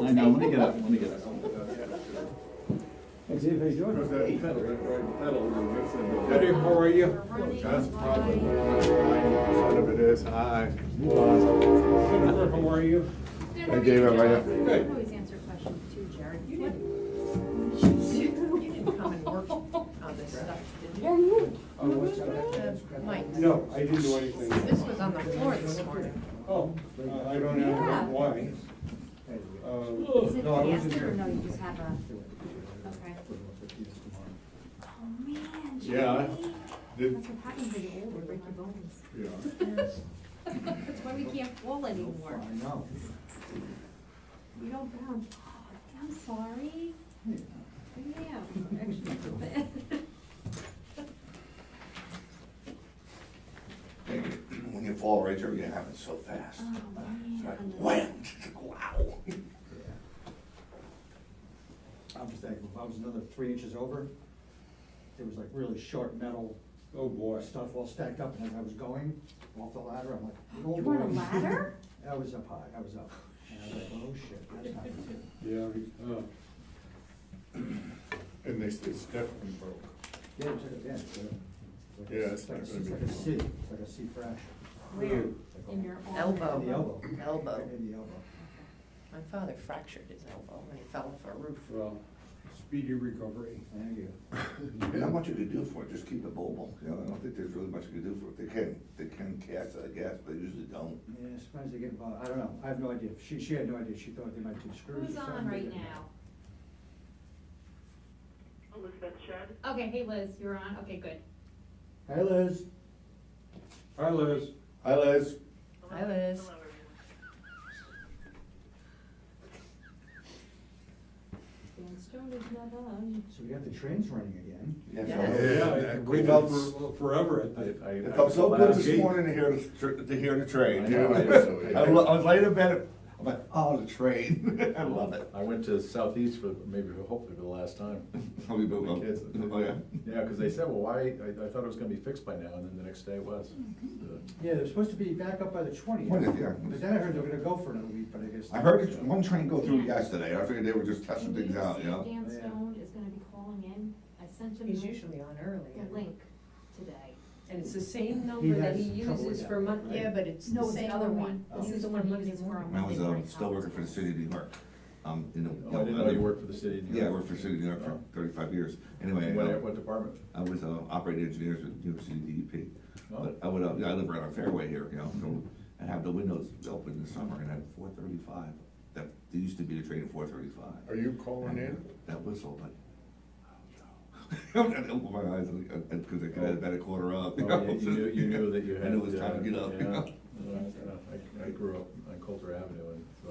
I know, let me get up. Hey, Steve, how you doing? Where's that pedal, that pedal, and it's in the- Hey, how are you? That's probably what some of it is. Hi. Jennifer, how are you? Hey, David, how are you? Good. You always answer questions too, Jared. You didn't come and work on this stuff, did you? Oh, what's that? Mike, No, I didn't do anything. this was on the floor this morning. Oh, I don't know Yeah. why. Is it No, I wasn't faster or there. no, you just have a, okay. Oh, man, Yeah, Jerry. did- That's what happens when you're older, break your bones. Yeah. That's why we can't fall anymore. I know. We don't bounce. Oh, I'm sorry. Yeah, actually. When you fall right there, it happens so fast. Oh, It's like, man. wham, wow. I'm just thinking, if I was another 3 inches over, there was like really sharp metal Oh, boy. stuff all stacked up, and as I was going off the ladder, I'm like, oh You boy. want a ladder? I was up high, I was up, and I was like, oh shit, that's not good. Yeah, And it's definitely broke. Yeah, it's like Yeah, it's not gonna be like a fun. C, it's like a C fracture. Where? In your arm? Elbow. In the elbow. Elbow. Right in the elbow. My father fractured his elbow when he fell off a roof. well, speedy recovery. Thank you. There's not much you can do for it, just keep it mobile, you know, I don't think there's really much you can do for it. They can cast it, I guess, but they usually don't. Yeah, sometimes they get involved, I don't know, I have no idea. She had no idea, she thought they might be screws or Who's something. on right now? Elizabeth Shedd. Okay, hey Liz, you're on, okay, good. Hey Liz. Hi, Liz. Hi, Liz. Hi, Liz. Hello, everyone. Dan Stone is not on. So we got the trains running again. Yes, Yeah. Yeah, I've waited for forever at the. It felt so good this morning to hear the train. I know, I was laying in bed, I'm like, oh, the train, I love it. I went to Southeast for hopefully for the last time. Oh, you moved My up? kids. Oh, yeah? Yeah, because they said, well, why, I thought it was gonna be fixed by now, and then the next day it was. Yeah, they're supposed to be back up by the 20th. 20th, yeah. But then I heard they were gonna go for another week, but I guess. I heard one train go through yesterday, I figured they were just testing Did things you out, see you know? Dan Yeah. Stone is gonna be calling in. I sent him He's the usually on early. link today. And it's the same He number that has he trouble with uses that, for Mon, right? yeah, but it's No, the it's same the other number. one. This This is the for one he Monday uses for morning. I was morning still working for the city of New York. In the, Oh, I didn't know you worked for the city of New Yeah, I York. worked for the city of New York for Oh. 35 years. Anyway, What department? I was operating engineers with New York City DEP. Oh. But I would, I live right on Fairway here, you know, so I have the windows open in the summer and I had 435. That, there used to be a train at 435. Are you calling in? That whistle, like, oh no. I opened my eyes because I could have been a quarter up. Oh, yeah, you knew that you had. I knew it was time to get up. Yeah. I grew up on Coulter Avenue, and so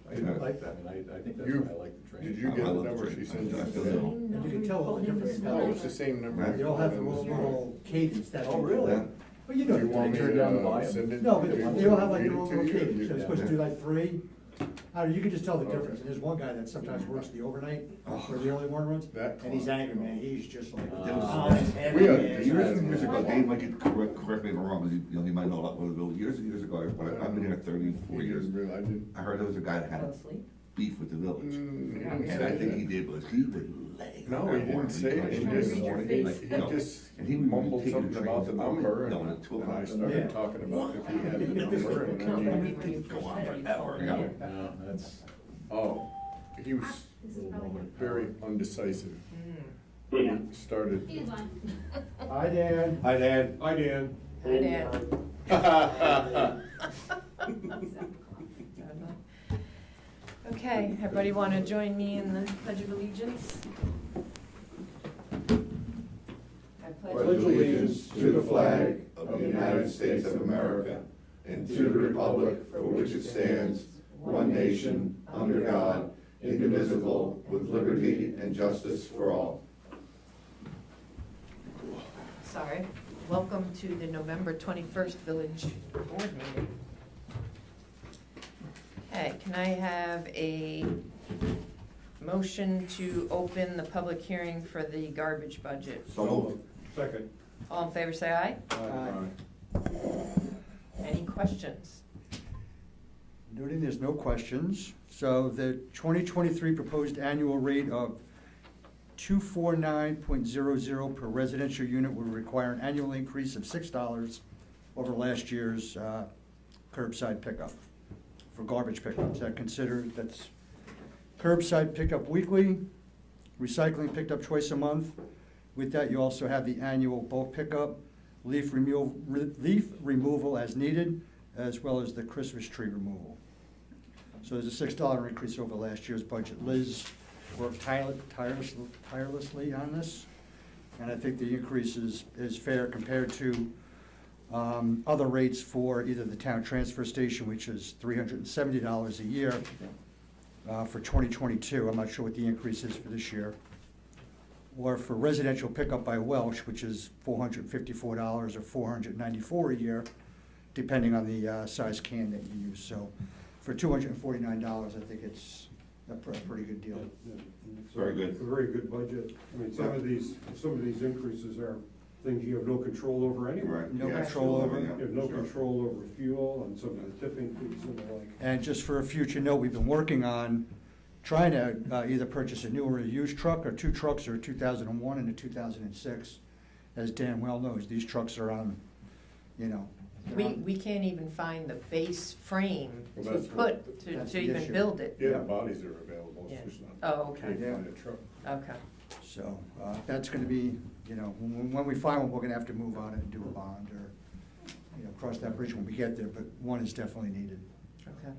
I like that, I mean, I think that's You- why I like the train. Did you I get the love the number train. she sent you I today? still do. And you can tell all the different Oh, it's the same number. Right. They all have the little cadence that. Oh, really? Yeah. Well, you Do know. you want me Turn down the to volume? send it? No, but they all have like read their it own to little you, or cadence, you- so they're supposed to do like 3. I don't know, you can just tell the Okay. difference, and there's one guy that sometimes works the overnight, or the early morning runs, That and he's angry, man, he's just like. We heavy, had, years and years ago, Yeah. Dave might get correct me if I'm wrong, because he might know a lot more than Bill. Years and years ago, but I've been here 34 You years. didn't really- I didn't. I heard there was a guy that had Fell a asleep? beef with the village. He didn't And say I think that. he did was he would lay. No, he didn't say it. He in just- the morning, he like, just- you know, He just and he would mumbled take the something train about the in morning, number, going and at 2 and I o'clock. started Yeah. talking about if he had the number, and No, then maybe he, when you Go first on said it, you forever, called you me. know? No, that's, oh, he was This is probably good. very undecisive. Mm. He started. He is on. Hi, Dan. Hi, Dad. Hi, Dan. Hi, Dan. Okay, everybody want to join me in the Pledge of Allegiance? I Pledge allegiance to the flag of the United States of America and to the republic for which it stands, one nation, under God, indivisible, with liberty and justice for all. Sorry. Welcome to the November 21st Village Board meeting. Okay, can I have a motion to open the public hearing for the garbage budget? So moved. Second. All in favor, say aye. Aye. Any questions? Noting there's no questions, so the 2023 proposed annual rate of $249.00 per residential unit would require an annual increase of $6 over last year's curbside pickup for garbage pickups. That's curbside pickup weekly, recycling picked up twice a month. With that, you also have the annual bulk pickup, leaf removal as needed, as well as the Christmas tree removal. So there's a $6 increase over last year's budget. Liz worked tirelessly on this, and I think the increase is fair compared to other rates for either the town transfer station, which is $370 a year for 2022. I'm not sure what the increase is for this year. Or for residential pickup by Welsh, which is $454 or $494 a year, depending on the size can that you use. So for $249, I think it's a pretty good deal. Very good. A very good budget. I mean, some of these increases are things you have no control over anyway. Right. No Yeah, control over it. yeah, You have no sure. control over fuel and some of the tipping fees and the like. And just for a future note, we've been working on trying to either purchase a new or a used truck, or two trucks, or a 2001 and a 2006. As Dan well knows, these trucks are on, they're on- We can't even find the base frame Well, to that's put, what- to that's to the even issue. build it. Yeah, the bodies are available, Yeah. it's just not. Oh, okay. Can't find a truck. Okay, So that's gonna be, when we find one, we're gonna have to move on it and do a bond, or, cross that bridge when we get there, but one is definitely needed. okay.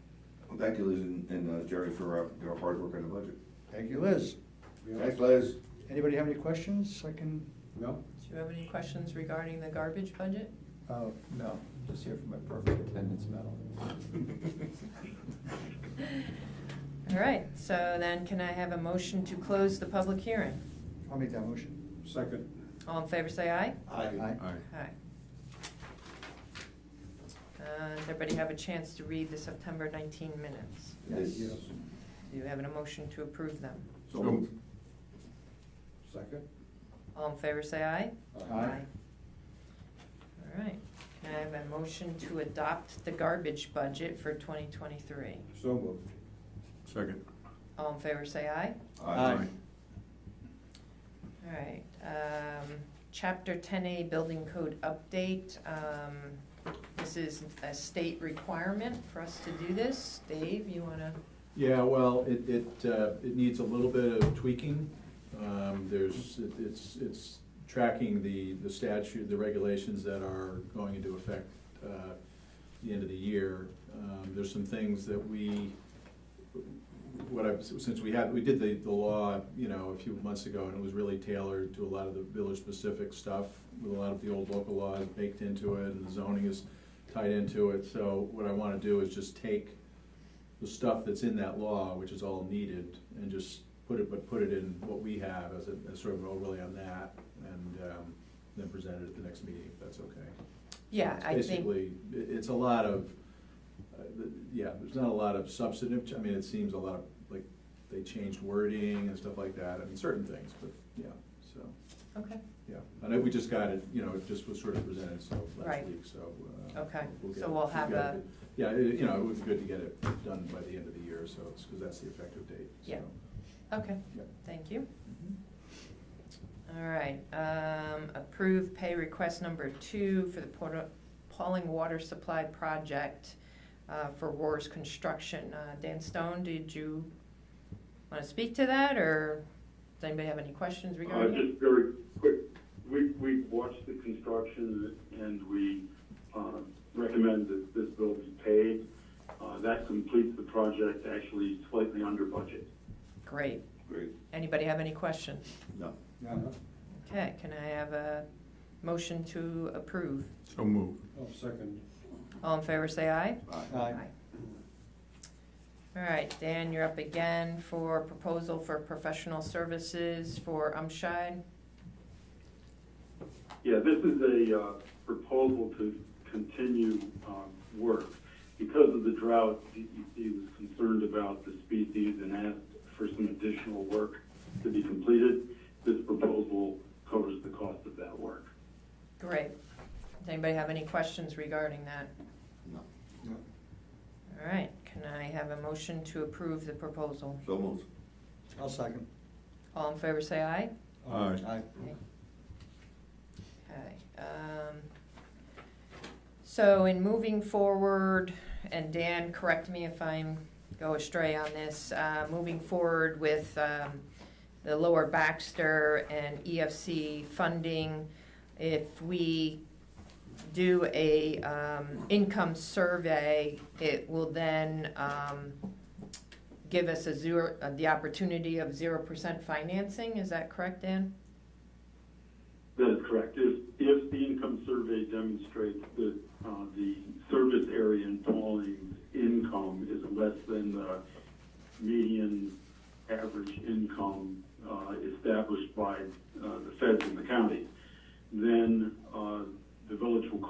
Well, thank you, Liz and Jerry, for your hard work on the budget. Thank you, Liz. Yeah. Thanks, Liz. Anybody have any questions? I can, No? Do you have any questions regarding the garbage budget? Oh, no, just here for my perfect attendance medal. All right, so then can I have a motion to close the public hearing? I'll make that motion. Second. All in favor, say aye. Aye. Aye. Does everybody have a chance to read the September 19 minutes? Yes. Yes. Do you have a motion to approve them? So moved. Second. All in favor, say aye. Aye. All right, can I have a motion to adopt the garbage budget for 2023? So moved. Second. All in favor, say aye. Aye. All right, Chapter 10A Building Code Update. This is a state requirement for us to do this. Dave, you wanna? Yeah, well, it needs a little bit of tweaking. It's tracking the statute, the regulations that are going into effect the end of the year. There's some things that since we did the law, a few months ago, and it was really tailored to a lot of the village-specific stuff, with a lot of the old local laws baked into it, and the zoning is tied into it. So what I wanna do is just take the stuff that's in that law, which is all needed, and just put it in what we have as sort of an overlay on that, and then present it at the next meeting, if that's okay. Yeah, I think, Basically, it's a lot of, there's not a lot of substantive, it seems a lot of, like, they changed wording and stuff like that, certain things, but, so, okay, yeah. And we just got it, it just was sort of presented, last Right. week, so. Okay, get so it- we'll have a- Yeah, it would be good to get it done by the end of the year, so it's, because that's the effective date, so. Yeah. okay, Yeah. thank you. All right, approve pay request number 2 for the Pawling Water Supply Project for Roars Construction. Dan Stone, did you want to speak to that, or does anybody have any questions regarding it? Just very quick, we watched the construction and we recommend that this bill be paid. That completes the project actually slightly under budget. Great. Great. Anybody have any questions? No. No. Okay, can I have a motion to approve? So moved. Oh, second. All in favor, say aye. Aye. All right, Dan, you're up again for proposal for professional services for Umshide. Yeah, this is a proposal to continue work. Because of the drought, DEC was concerned about the species and asked for some additional work to be completed. This proposal covers the cost of that work. Great. Does anybody have any questions regarding that? No. No. All right, can Can I have a motion to approve the proposal? So moved. I'll second. All in favor, say aye. Aye. Aye. Okay. So in moving forward, and Dan, correct me if I go astray on this, moving forward with the Lower Baxter and EFC funding, if we do a income survey, it will then give us the opportunity of 0% financing. Is that correct, Dan? That is correct. If the income survey demonstrates that the service area in Pawling's income is less than the median average income established by the feds in the county, then the village will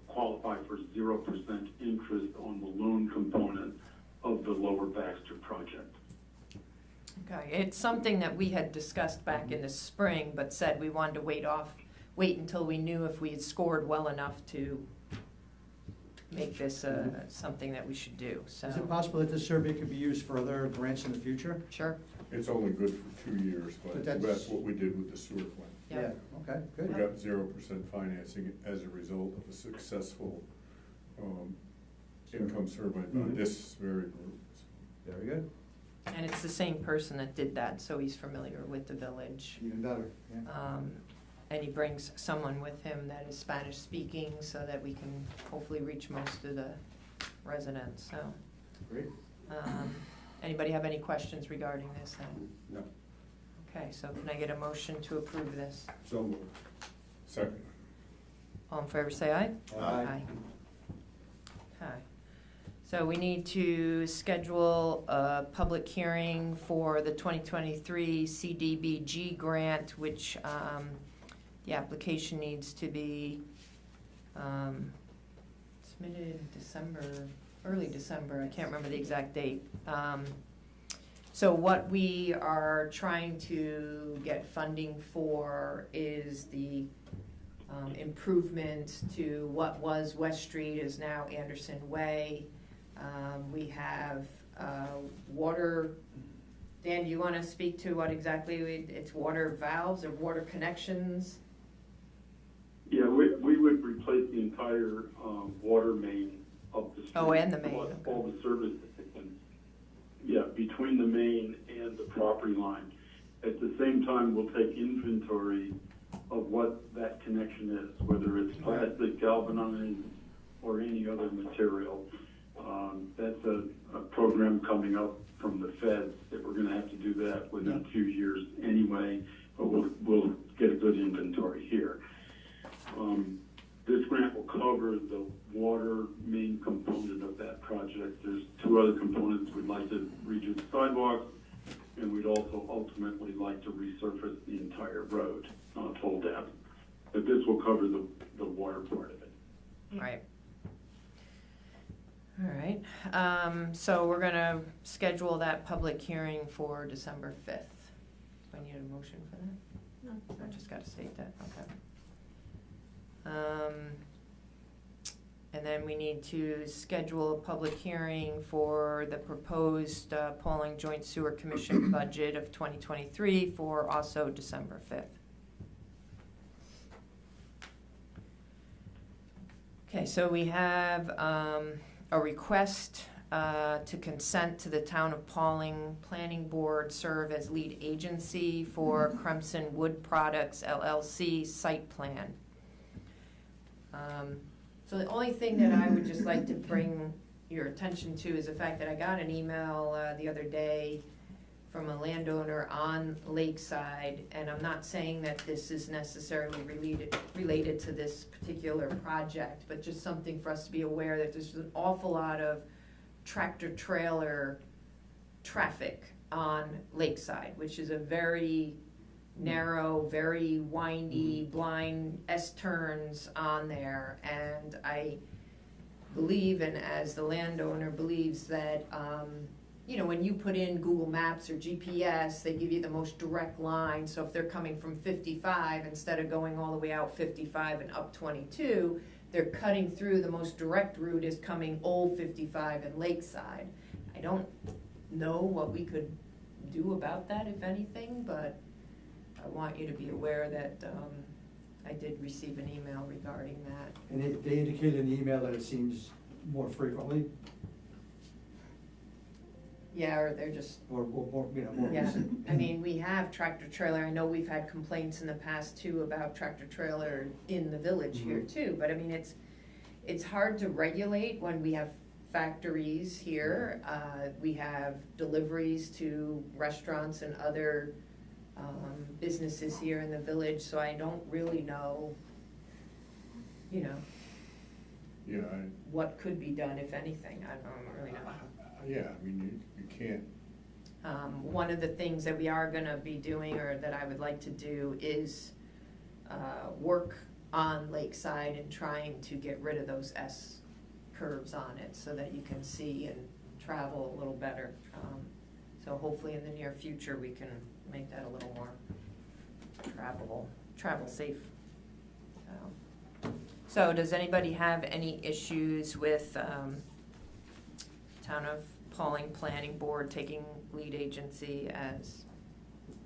qualify for 0% interest on the loan component of the Lower Baxter project. Okay, it's something that we had discussed back in the spring, but said we wanted to wait until we knew if we had scored well enough to make this something that we should do, so. Is it possible that this survey could be used for other grants in the future? Sure, It's only good for 2 years, But but that's- that's what we did with the sewer plant. yeah. Okay, We good. got 0% financing as a result of a successful income survey by Mhm. this very group. Very good. And it's the same person that did that, so he's familiar with the village. Even better, yeah. And he brings someone with him that is Spanish speaking so that we can hopefully reach most of the residents, so. Great. Anybody have any questions regarding this? No. Okay, so can I get a motion to approve this? So moved. Second. All in favor, say aye. Aye. Okay. So we need to schedule a public hearing for the 2023 CDBG grant, which the application needs to be submitted early December, I can't remember the exact date. So what we are trying to get funding for is the improvement to what was West Street is now Anderson Way. We have water. Dan, do you want to speak to what exactly it's water valves or water connections? Yeah, we would replace the entire water main of the street. Oh, and the main, All okay. the service, yeah, between the main and the property line. At the same time, we'll take inventory of what that connection is, whether it's plastic, galvanized, or any other material. That's a program coming up from the feds that we're gonna have to do that within 2 years anyway, but we'll get a good inventory here. This grant will cover the water main component of that project. There's 2 other components. We'd like to redo the sidewalks, and we'd also ultimately like to resurface the entire road, full depth. But this will cover the water part of it. Right. All right, so we're gonna schedule that public hearing for December 5th. Do I need a motion for that? No. I just gotta state that, okay. And then we need to schedule a public hearing for the proposed Pawling Joint Sewer Commission budget of 2023 for also December 5th. Okay, so we have a request to consent to the Town of Pawling Planning Board serve as lead agency for Crimson Wood Products LLC site plan. So the only thing that I would just like to bring your attention to is the fact that I got an email the other day from a landowner on Lakeside, and I'm not saying that this is necessarily related to this particular project, but just something for us to be aware that there's an awful lot of tractor-trailer traffic on Lakeside, which is a very narrow, very windy, blind S-turns on there, and I believe, and as the landowner believes, that you know, when you put in Google Maps or GPS, they give you the most direct line. So if they're coming from 55, instead of going all the way out 55 and up 22, they're cutting through. The most direct route is coming old 55 and Lakeside. I don't know what we could do about that, if anything, but I want you to be aware that, I did receive an email regarding that. And they indicated in the email that it seems more frequently, Yeah, or they're just, or more, more yeah, recent. I mean, we have tractor trailer, I know we've had complaints in the past too about tractor trailer in the village here too, but I mean, it's hard to regulate when we have factories here, we have deliveries to restaurants and other, businesses here in the village, so I don't really know, you know, Yeah, what could be done, if anything, I don't really know. yeah, I mean, you can't, One of the things that we are gonna be doing, or that I would like to do, is work on Lakeside and trying to get rid of those S curves on it, so that you can see and travel a little better. So hopefully in the near future, we can make that a little more travel safe. So does anybody have any issues with Town of Pawling Planning Board taking lead agency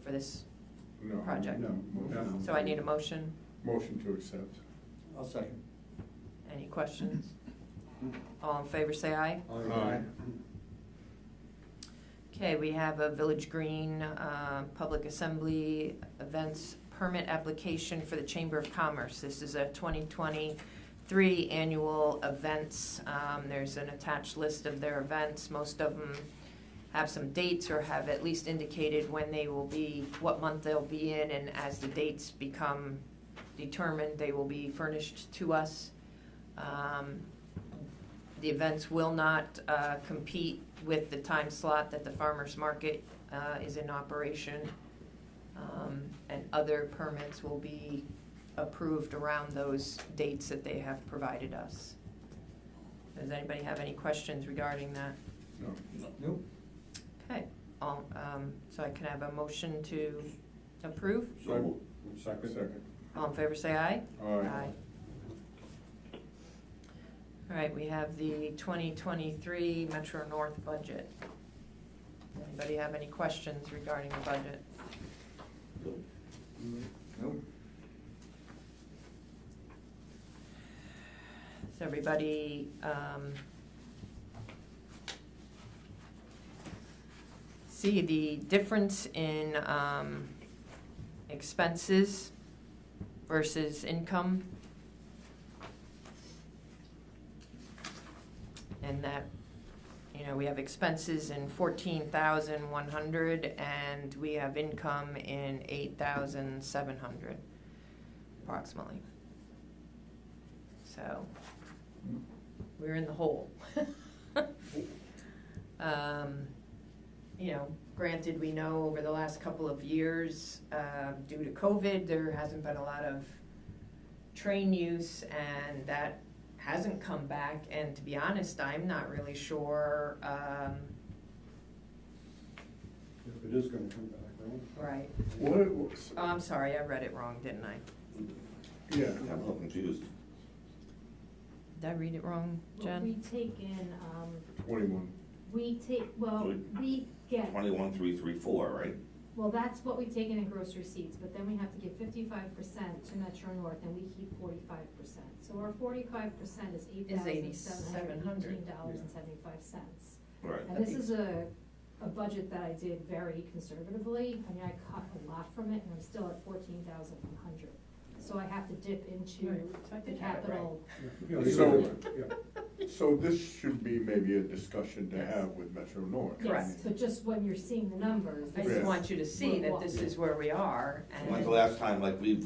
for this no. project? No. So I need a motion. Motion to accept. I'll second. Any questions? All in favor, say aye. Aye. Okay, we have a Village Green Public Assembly Events Permit Application for the Chamber of Commerce. This is a 2023 annual events. There's an attached list of their events. Most of them have some dates or have at least indicated when they will be, what month they'll be in, and as the dates become determined, they will be furnished to us. The events will not compete with the time slot that the farmer's market is in operation, and other permits will be approved around those dates that they have provided us. Does anybody have any questions regarding that? No. Nope. Okay, so I can have a motion to approve? So, Second. All in favor, say aye. Aye. All right, we have the 2023 Metro North budget. Anybody have any questions regarding the budget? Nope. Does everybody see the difference in expenses versus income? And that, you know, we have expenses in 14,100 and we have income in 8,700 approximately. So we're in the hole. You know, granted, we know over the last couple of years, due to COVID, there hasn't been a lot of train use, and that hasn't come back. And to be honest, I'm not really sure. If it is gonna come back, right? Right. What it was, Oh, I'm sorry, I read it wrong, didn't I? yeah, I'm a little confused. Did I read it wrong, Jen? We take in, 21. we get, 21,334, right? well, that's what we take in gross receipts, but then we have to give 55% to Metro North, and we keep 45%. So our 45% is $8,718.75. Right. And this is a budget that I did very conservatively. I mean, I cut a lot from it, and I'm still at 14,100. So I have to dip into Right, so I the did have it right. capital. Yeah, So- yeah. So this should be maybe a discussion to have with Metro North. Yes, but just when you're seeing the numbers. I this just Yeah. want you to see that this is where we are. When's the last time, like, we've,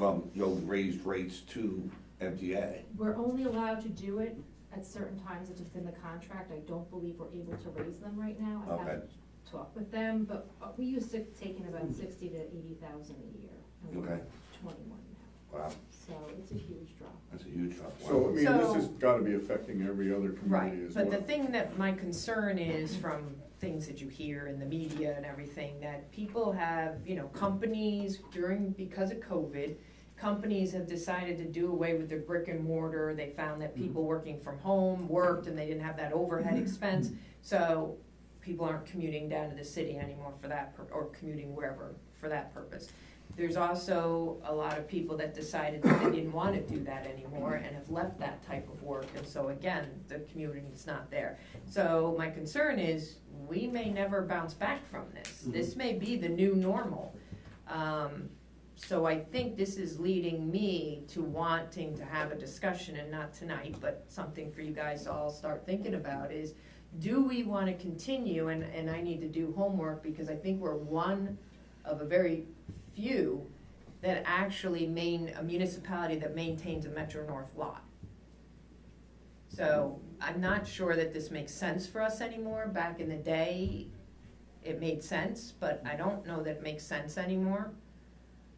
raised rates to MTA? We're only allowed to do it at certain times, it's within the contract. I don't believe we're able to raise them right now. I Okay. haven't talked with them, but we used to take in about 60 to 80,000 a year. And we're Okay. at 21 now, Wow, so it's a huge drop. that's a huge drop. So, I mean, So- this has gotta be affecting every other community Right, as well. but the thing that my concern is from things that you hear in the media and everything, that people have, you know, companies because of COVID, companies have decided to do away with their brick and mortar. They found that people working from home worked and they didn't have that overhead expense. So people aren't commuting down to the city anymore for that, or commuting wherever for that purpose. There's also a lot of people that decided that they didn't want to do that anymore and have left that type of work, and so again, the commuting is not there. So my concern is, we may never bounce back from this. This may be the new normal. So I think this is leading me to wanting to have a discussion, and not tonight, but something for you guys to all start thinking about is, do we want to continue, and I need to do homework, because I think we're one of a very few that actually a municipality that maintains a Metro North lot. So I'm not sure that this makes sense for us anymore. Back in the day, it made sense, but I don't know that it makes sense anymore.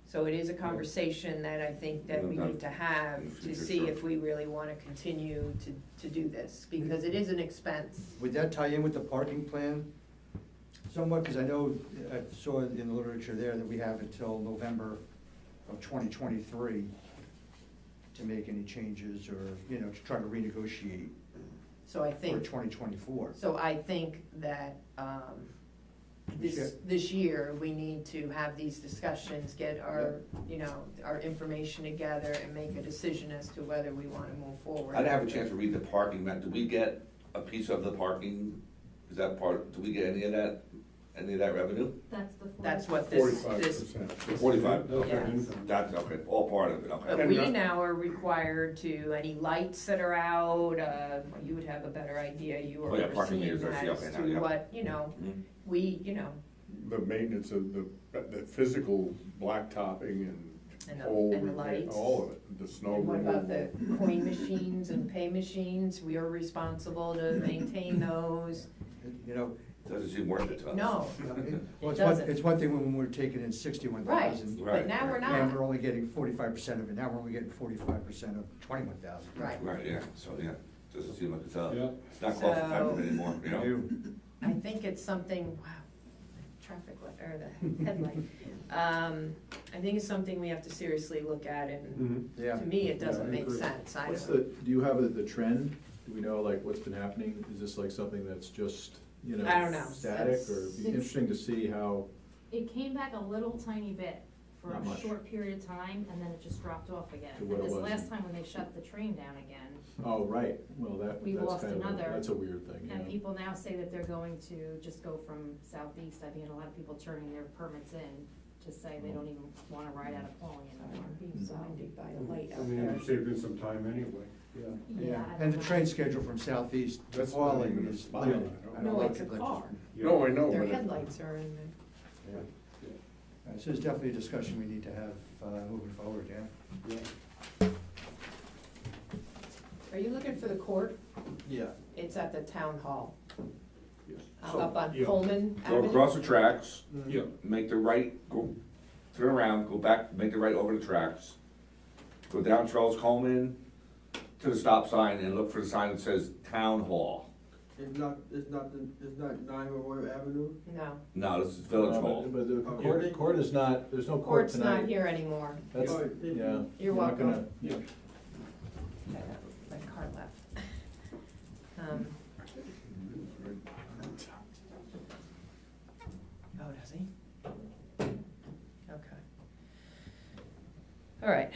So it is a conversation that I think that we need to have to see if we really want to continue to do this, because it is an expense. Would that tie in with the parking plan somewhat? Because I know, I saw in the literature there that we have until November of 2023 to make any changes, or, to try to renegotiate So I for think, 2024. so I think that this year, we need to have these discussions, get our, our information together, and make a decision as to whether we want to move forward. I didn't have a chance to read the parking map. Did we get a piece of the parking? Is that part, do we get any of that revenue? That's the. That's what this, 45%. 45? Yeah. That's, okay, all part of it, okay. but we now are required to, any lights that are out, you would have a better idea, you were Oh, yeah, parking overseeing meters, I see, that, okay, as now, to yeah. what, Mhm. The maintenance of the physical blacktopping And and the- whole, and the lights. all of it, the snow And what removal. about the coin machines and pay machines? We are responsible to maintain those. Doesn't seem worth it to us. No, Well, it it's one, doesn't. it's one thing when we're taking in 61,000. Right, but now we're And not. we're only getting 45% of it, now we're only getting 45% of 21,000. Right. Right, yeah, so, yeah, doesn't seem like it's not cost So- effective anymore, I think it's something, wow, the traffic light, or the headlight. I think it's something we have to seriously look at, and Yeah. to me, it Yeah, doesn't I make agree. sense. I What's don't. do you have the trend? Do we know like what's been happening? Is this like something that's just, I don't know. static, or it'd be interesting to see how, It came back a little tiny bit for Not a much. short period of time, and then it just dropped off again. To what And it this was. last time when they shut the train down again, oh, right, well, We that's lost kind of, another, that's a weird thing, yeah. and people now say that they're going to just go from southeast. I've seen a lot of people turning their permits in to say they don't even wanna ride out of Pawling anymore. Being blinded by a light I out mean, there. you're saving some time anyway, yeah. Yeah, I And the don't train know. schedule from southeast to That's not Pawling even a is spot, limited. I don't I know No, lot of it's a people car. No, I know, Their but headlights are in there. So it's definitely a discussion we need to have moving forward, yeah. Yeah. Are you looking for the court? Yeah. It's at the town hall, So, up on yeah. Pullman Go Avenue. across the tracks, Yeah. make the right, go, turn around, go back, make the right over the tracks. Go down Charles Coleman to the stop sign and look for the sign that says Town Hall. It's not 911 Avenue? No, No, this is Village No, Hall. But the Okay. court is not, there's no court court's tonight. not here anymore. That's, Oh, yeah. You're we're not gonna- welcome. yeah. Okay, my car left. Oh, does he? Okay. All right,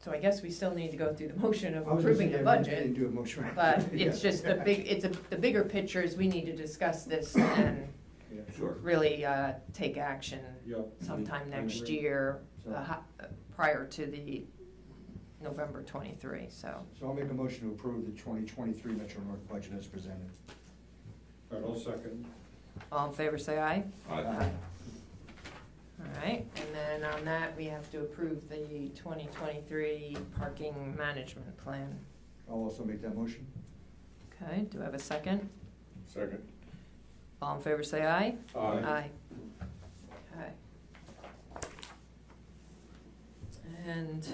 so I guess we still need to go through the motion of I was gonna approving say, the yeah, we budget. didn't do a motion right But now. it's just the bigger picture is we need to discuss this and Yeah. Sure. really take action Yeah. sometime I next agree. year, So- prior to the November 23, so. So I'll make a motion to approve the 2023 Metro North budget as presented. All right, I'll second. All in favor, say aye. Aye. All right, and then on that, we have to approve the 2023 parking management plan. I'll also make that motion. Okay, do I have a second? Second. All in favor, say aye. Aye. Okay. And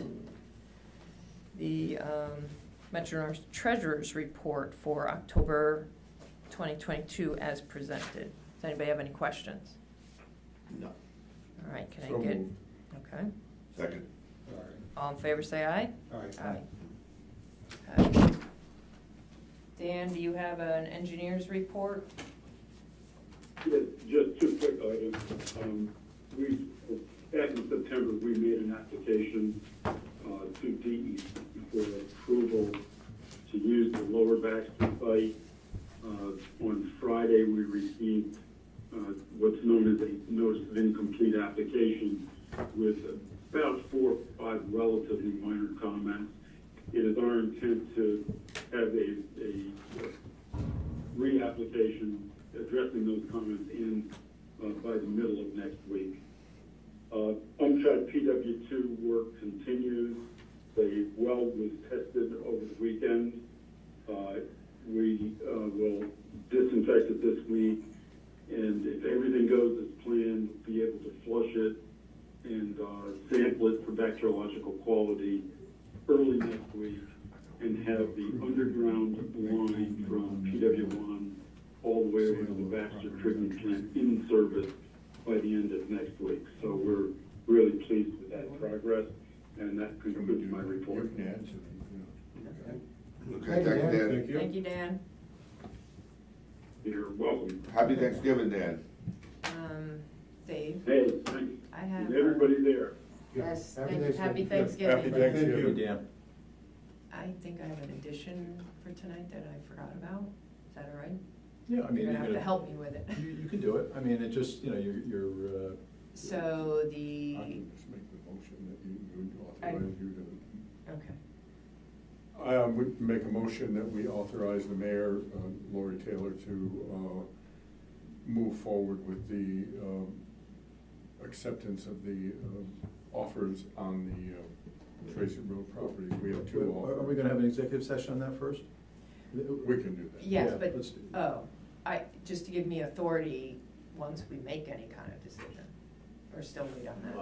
the Metro North Treasurer's Report for October 2022 as presented. Does anybody have any questions? No. All right, can So I get, moved. okay. Second. All right. All in favor, say aye. All right. Okay. Dan, do you have an engineer's report? Yes, just two quick items. Back in September, we made an application to DEP for approval to use the Lower Baxter site. On Friday, we received what's known as a notice of incomplete application with about 4 or 5 relatively minor comments. It is our intent to have a reapplication addressing those comments in by the middle of next week. Unshot PW2 work continues. The well was tested over the weekend. We will disinfect it this week, and if everything goes as planned, we'll be able to flush it and sample it for bacteriological quality early next week, and have the underground line from PW1 all the way over to the Baxter treatment plant in service by the end of next week. So we're really pleased with that progress, and that concludes my report. You can add to them, Okay, thank you, Dan. Thank you. Thank you, Dan. You're welcome. Happy Thanksgiving, Dan. Dave? Hey, thanks. I have. And everybody there. Yes, Happy thank you. Happy Thanksgiving. Thanksgiving. Happy Thanksgiving. Thank you, Dan. I think I have an addition for tonight that I forgot about. Is that all right? Yeah, I mean, You're gonna have to help me with it. You can do it. I mean, it just, you know, you're, So I the, can just make the motion that you authorize you to. okay, I would make a motion that we authorize the mayor, Lori Taylor, to move forward with the acceptance of the offers on the Tracy Road property. We have 2 offers. are we gonna have an executive session on that first? We can do that. yes, Yeah, but, let's do- just to give me authority once we make any kind of decision, or still wait on that?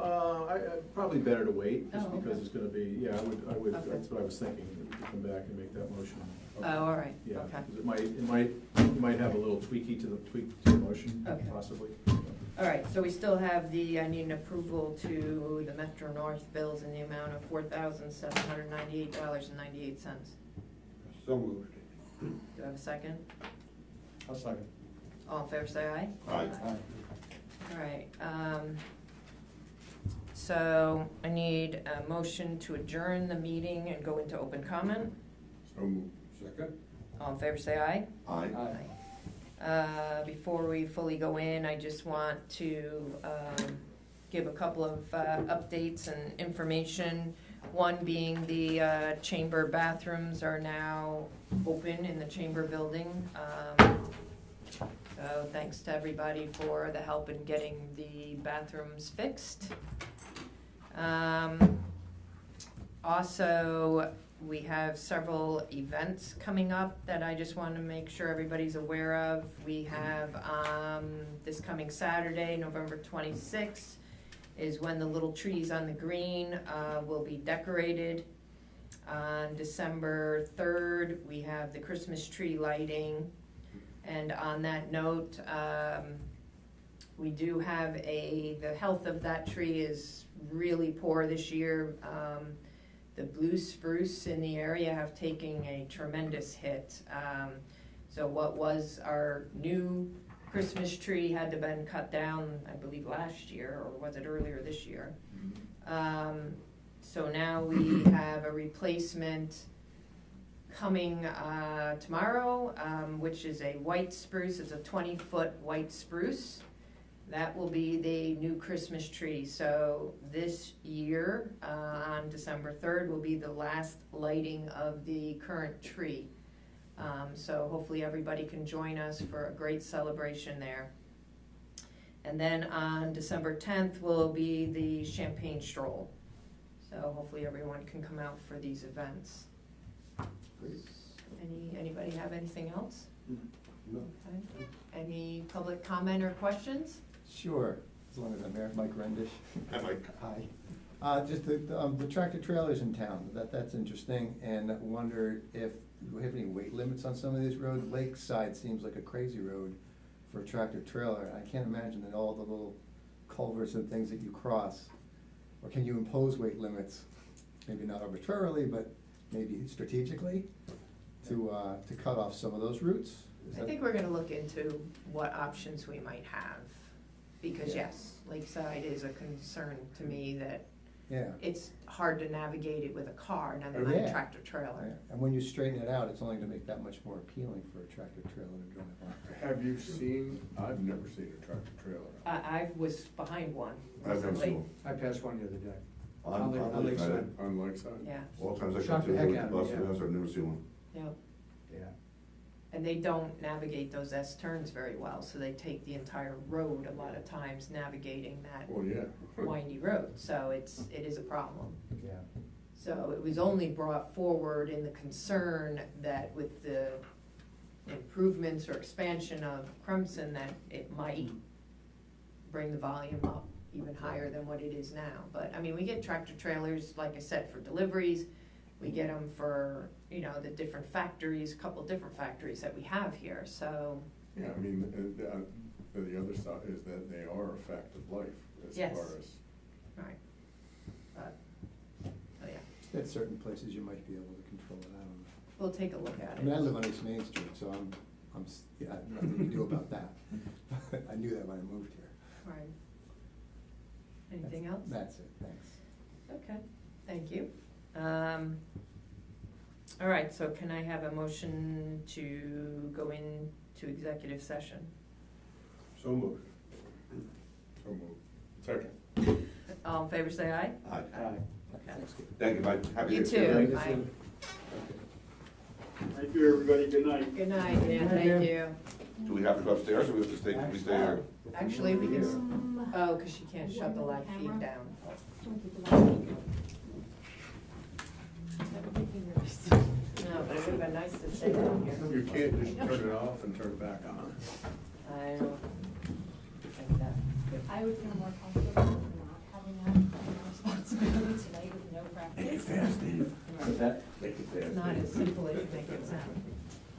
Probably better to wait, just Oh, because okay. it's gonna be, yeah, I would, Okay. that's what I was thinking, that we could come back and make that motion. Oh, all right, Yeah, okay. 'cause you might have a little tweak to the motion, Okay. possibly. All right, so we still have I need an approval to the Metro North bills in the amount of $4,798.98. So moved. Do I have a second? I'll second. All in favor, say aye. Aye. All right, so I need a motion to adjourn the meeting and go into open comment. So moved. Second? All in favor, say aye. Aye. Before we fully go in, I just want to give a couple of updates and information. One being the chamber bathrooms are now open in the chamber building. So thanks to everybody for the help in getting the bathrooms fixed. Also, we have several events coming up that I just want to make sure everybody's aware of. We have this coming Saturday, November 26th, is when the little trees on the green will be decorated. On December 3rd, we have the Christmas tree lighting. And on that note, we do have the health of that tree is really poor this year. The blue spruce in the area have taken a tremendous hit. So what was our new Christmas tree had to been cut down, I believe, last year, or was it earlier this year? So now we have a replacement coming tomorrow, which is a white spruce. It's a 20-foot white spruce. That will be the new Christmas tree. So this year, on December 3rd, will be the last lighting of the current tree. So hopefully everybody can join us for a great celebration there. And then on December 10th will be the champagne stroll. So hopefully everyone can come out for these events. Anybody have anything else? No. Okay. Any public comment or questions? Sure, as long as I'm there, Mike Rendish. Hi, Mike. Hi. Just the tractor trailers in town, that's interesting, and I wonder if we have any weight limits on some of these roads. Lakeside seems like a crazy road for a tractor trailer. I can't imagine that all the little culverts and things that you cross, or can you impose weight limits? Maybe not arbitrarily, but maybe strategically? to cut off some of those routes? Is I that- think we're gonna look into what options we might have, because Yeah. yes, Lakeside is a concern to me that Yeah. it's hard to navigate it with a car, never Oh, mind a yeah. tractor trailer. Yeah. And when you straighten it out, it's only gonna make that much more appealing for a tractor trailer to drive on. Have you seen, I've never seen a tractor trailer. I was behind one I've never recently. seen one. I passed one the other day. On Lakeside. On Lakeside? Yeah, All times I Shocked come the to heck out the of me, bus, yeah. I've never seen one. yeah. Yeah. And they don't navigate those S turns very well, so they take the entire road a lot of times navigating that Well, yeah. windy road, so it is a problem. Yeah. So it was only brought forward in the concern that with the improvements or expansion of Crimson, that it might bring the volume up even higher than what it is now. But, I mean, we get tractor trailers, like I said, for deliveries. We get them for, you know, the different factories, a couple different factories that we have here, so. Yeah, I mean, the other side is that they are a fact of life as Yes. far as. Right. But, oh yeah, At certain places, you might be able to control it, I don't know. we'll take a look at I mean, I it. live on East Main Street, so yeah, nothing to do about that. I knew that when I moved here. Right. Anything else? That's it, thanks. Okay, thank you. All right, so can I have a motion to go into executive session? So moved. So moved. Second. All in favor, say aye. Aye. Okay. Thank you, Mike. Happy You Thanksgiving. too. Aye. Thank you, everybody. Good night. Good night, Dan, thank you. Do we have to go upstairs or we have to stay, we stay here? Actually, we can, oh, because she can't shut the live feed down. No, but it would've been nice to stay down here. You can't just turn it off and turn it back on. I don't think that. I would feel more comfortable not having that responsibility today with no practice. What's that? Make it fast. It's not as simple as you make it sound.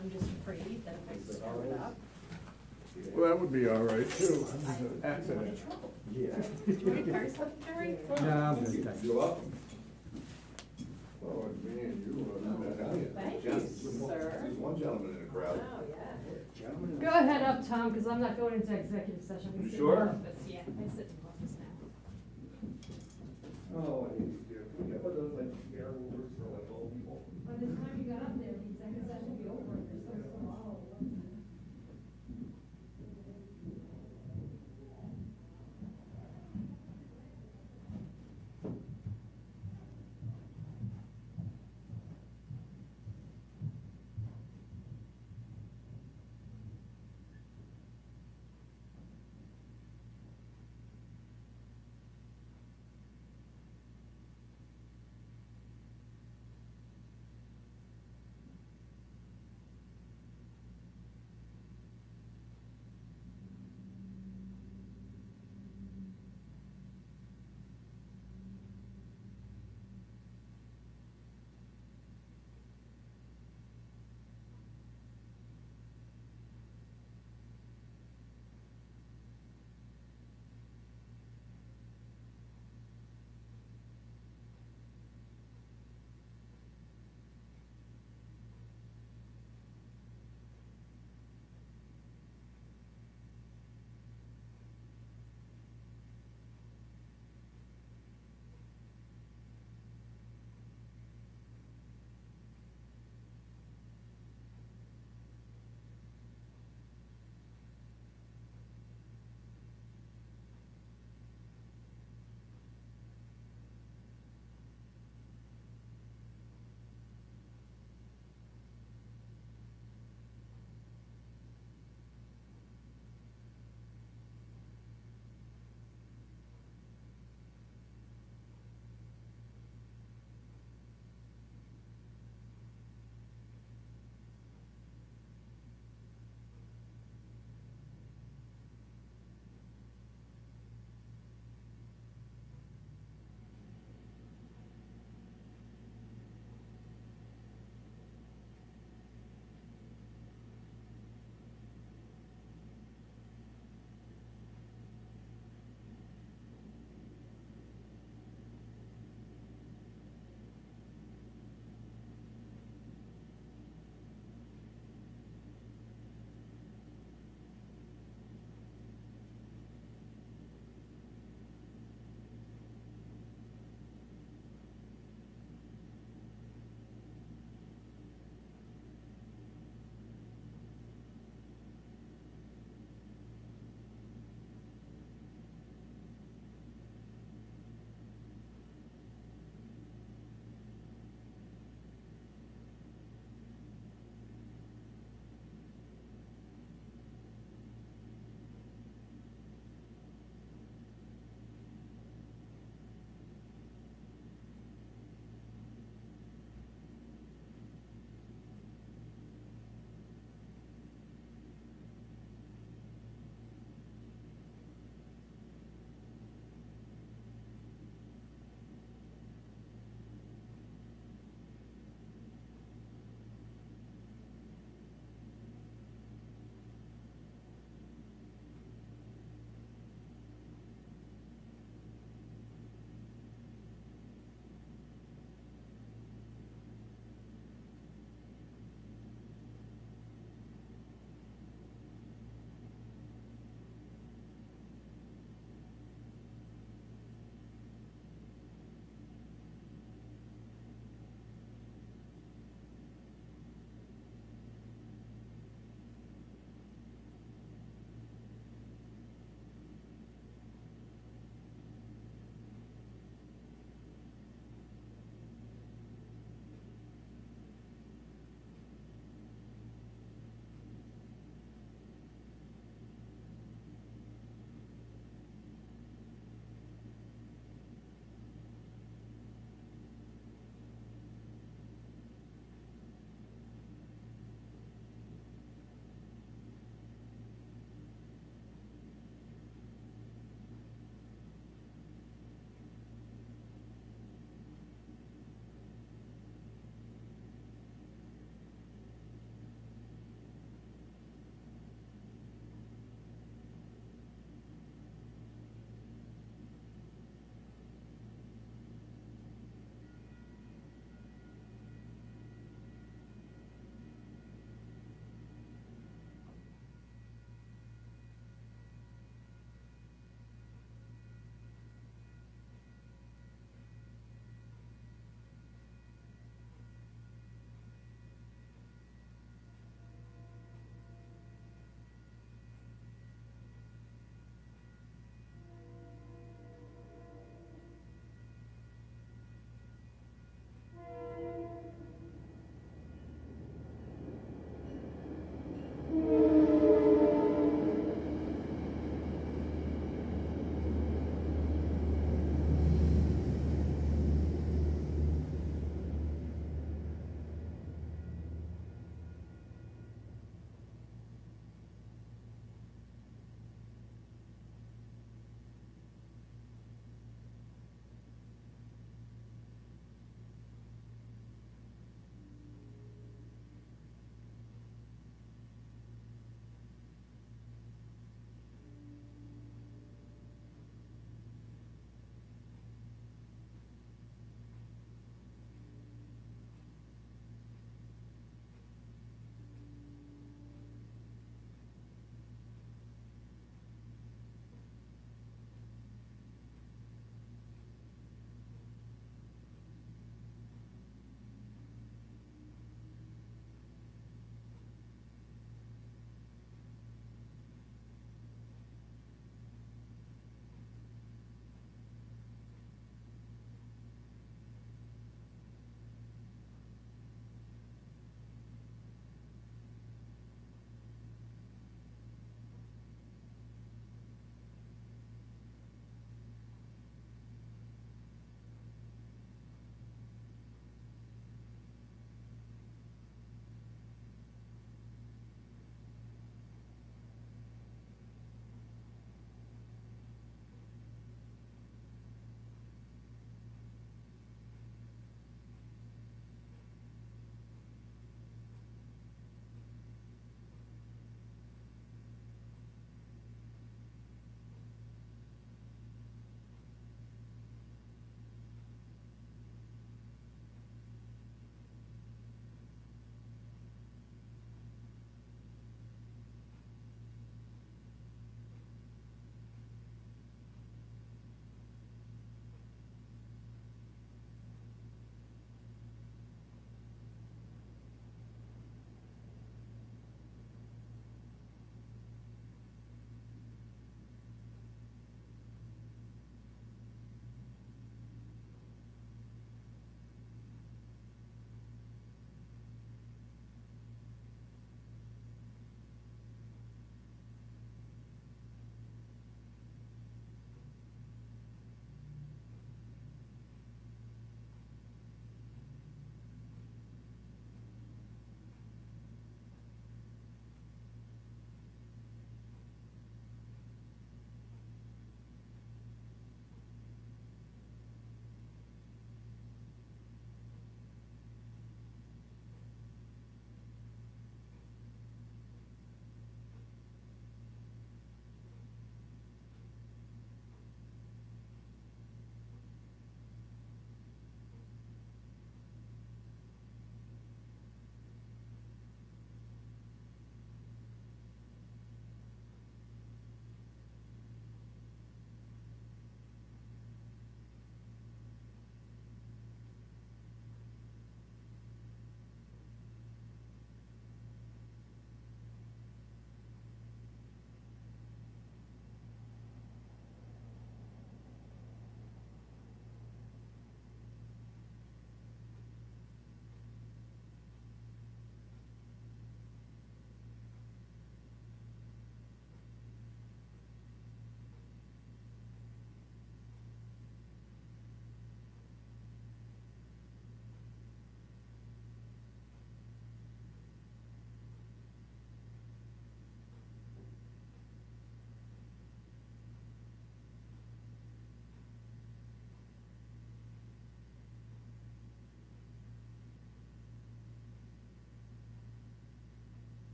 I'm just afraid that if I screw it up, Well, that would be all right too. I would go into trouble. Yeah. Do you want a card secretary? No, I'm good, thanks. You're welcome. Oh, man, Thank you, sir. There's one gentleman in the crowd. Oh, yeah. Go ahead up, Tom, because I'm not going into executive session. I'm You sitting sure? in office. Yeah, I sit in office now. Oh, I need to do, we got one of those like air holders for like old people. By the time you got up there, the executive session would be over. You're so slow.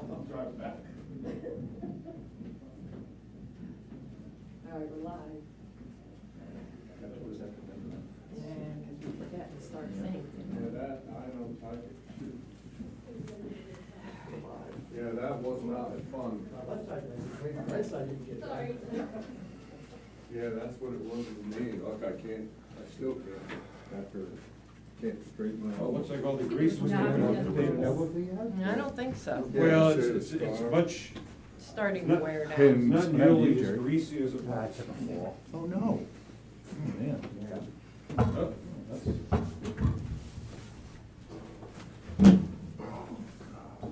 I'll drive back. All right, we're live. Yeah, because we forget and start saying Yeah, things. that, I don't, yeah, that was not fun. Left side, right side, you can get. Sorry. Yeah, that's what it was with me. Look, I still can't, after, can't straighten Oh, out. looks like all the grease was Not coming off yet. the thing. I don't think so. Yeah, Well, it's- it's much, Starting to wear down. Pins. not nearly as greasy as it Ah, was. Oh, no. Man. Oh,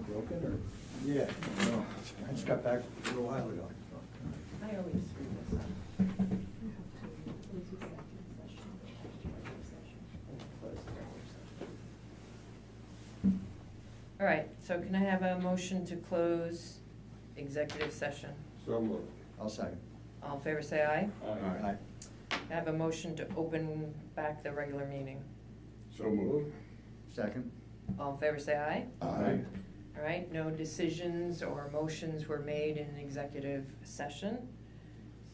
Broken or? Yeah. No, I just got back a little while ago. I always screw this up. All right, so can I have a motion to close executive session? So moved. I'll second. All in favor, say aye. Aye. I have a motion to open back the regular meeting. So moved. Second. All in favor, say aye. Aye. All right, no decisions or motions were made in executive session.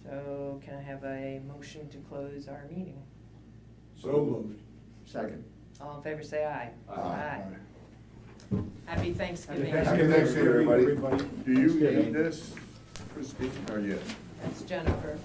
So can I have a motion to close our meeting? So moved. Second. All in favor, say aye. Aye. Happy Thanksgiving. Happy Thanksgiving, everybody. Do you need this, Christine, or yes? That's Jennifer.